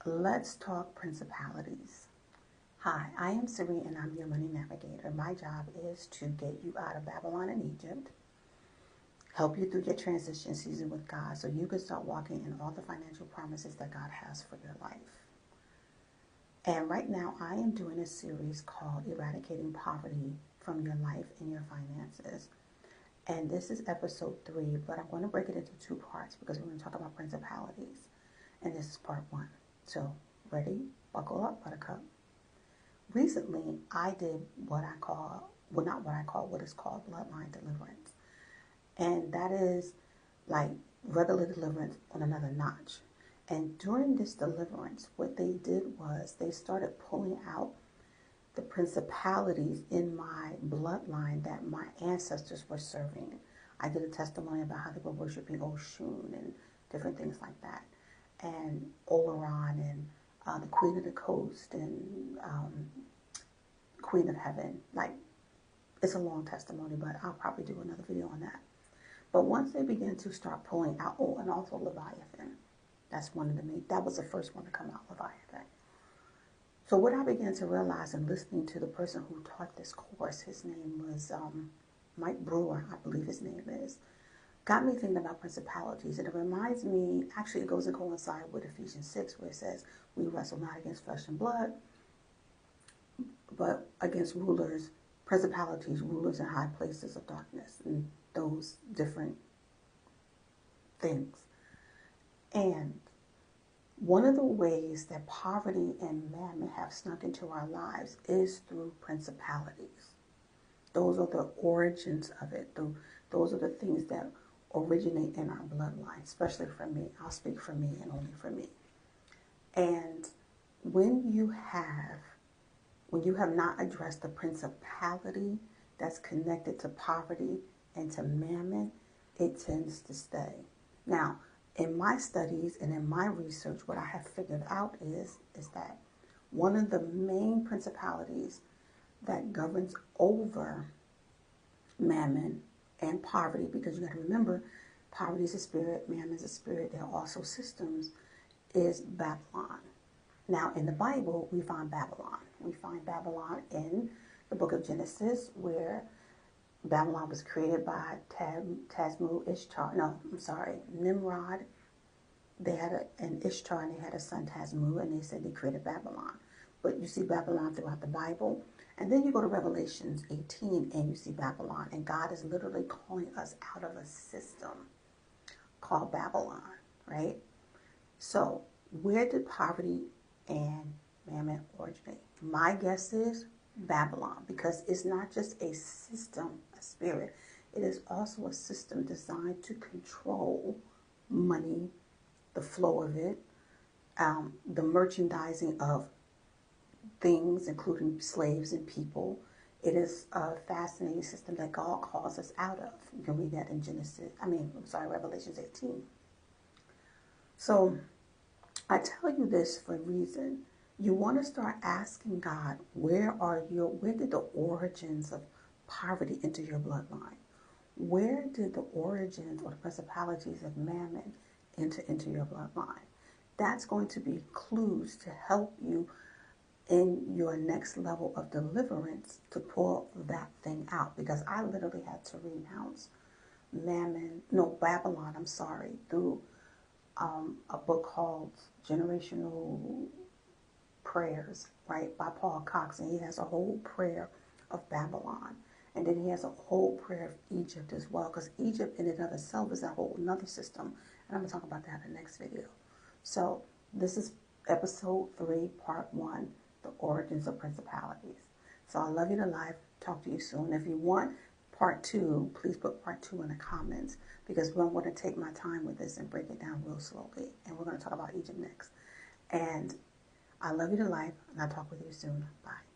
Let's talk principalities. Hi, I am Siri and I'm your money navigator. My job is to get you out of Babylon and Egypt, help you through your transition season with God so you can start walking in all the financial promises that God has for your life. And right now I am doing a series called Eradicating Poverty from Your Life and Your Finances. And this is episode 3, but I'm going to break it into 2 parts because we're going to talk about principalities. And this is part 1. So, ready? Buckle up, buttercup. Recently, I did what is called bloodline deliverance. And that is like regular deliverance on another notch. And during this deliverance, what they did was they started pulling out the principalities in my bloodline that my ancestors were serving. I did a testimony about how they were worshiping Oshun and different things like that. And Oleron and the Queen of the Coast and Queen of Heaven. Like, it's a long testimony, but I'll probably do another video on that. But once they began to start pulling out, and also Leviathan. That was the first one to come out, Leviathan. So what I began to realize in listening to the person who taught this course, his name was Mike Brewer, I believe his name is, got me thinking about principalities. And it reminds me, actually it goes to coincide with Ephesians 6, where it says, we wrestle not against flesh and blood, but against rulers, principalities, rulers in high places of darkness, and those different things. And one of the ways that poverty and mammon have snuck into our lives is through principalities. Those are the origins of it. Those are the things that originate in our bloodline, especially for me. I'll speak for me and only for me. And when you have not addressed the principality that's connected to poverty and to mammon, it tends to stay. Now, in my studies and in my research, what I have figured out is that one of the main principalities that governs over mammon and poverty, because you got to remember, poverty is a spirit, mammon is a spirit, they're also systems, is Babylon. Now, in the Bible, we find Babylon. We find Babylon in the book of Genesis, where Babylon was created by Nimrod. They had an Ishtar and they had a son, Tazmu, and they said they created Babylon. But you see Babylon throughout the Bible. And then you go to Revelations 18 and you see Babylon. And God is literally calling us out of a system called Babylon, right? So where did poverty and mammon originate? My guess is Babylon, because it's not just a system, a spirit. It is also a system designed to control money, the flow of it, the merchandising of things, including slaves and people. It is a fascinating system that God calls us out of. You can read that in Revelations 18. So I tell you this for a reason. You want to start asking God, where did the origins of poverty enter your bloodline? Where did the origins or the principalities of mammon enter into your bloodline? That's going to be clues to help you in your next level of deliverance to pull that thing out. Because I literally had to renounce Babylon, through a book called Generational Prayers, right, by Paul Cox, and he has a whole prayer of Babylon, and then he has a whole prayer of Egypt as well, because Egypt in and of itself is a whole another system, and I'm going to talk about that in the next video. So this is episode 3, part 1, the origins of principalities. So I love you to life. Talk to you soon. If you want part 2, please put part 2 in the comments, because I'm going to take my time with this and break it down real slowly, and we're going to talk about Egypt next. And I love you to life, and I'll talk with you soon. Bye.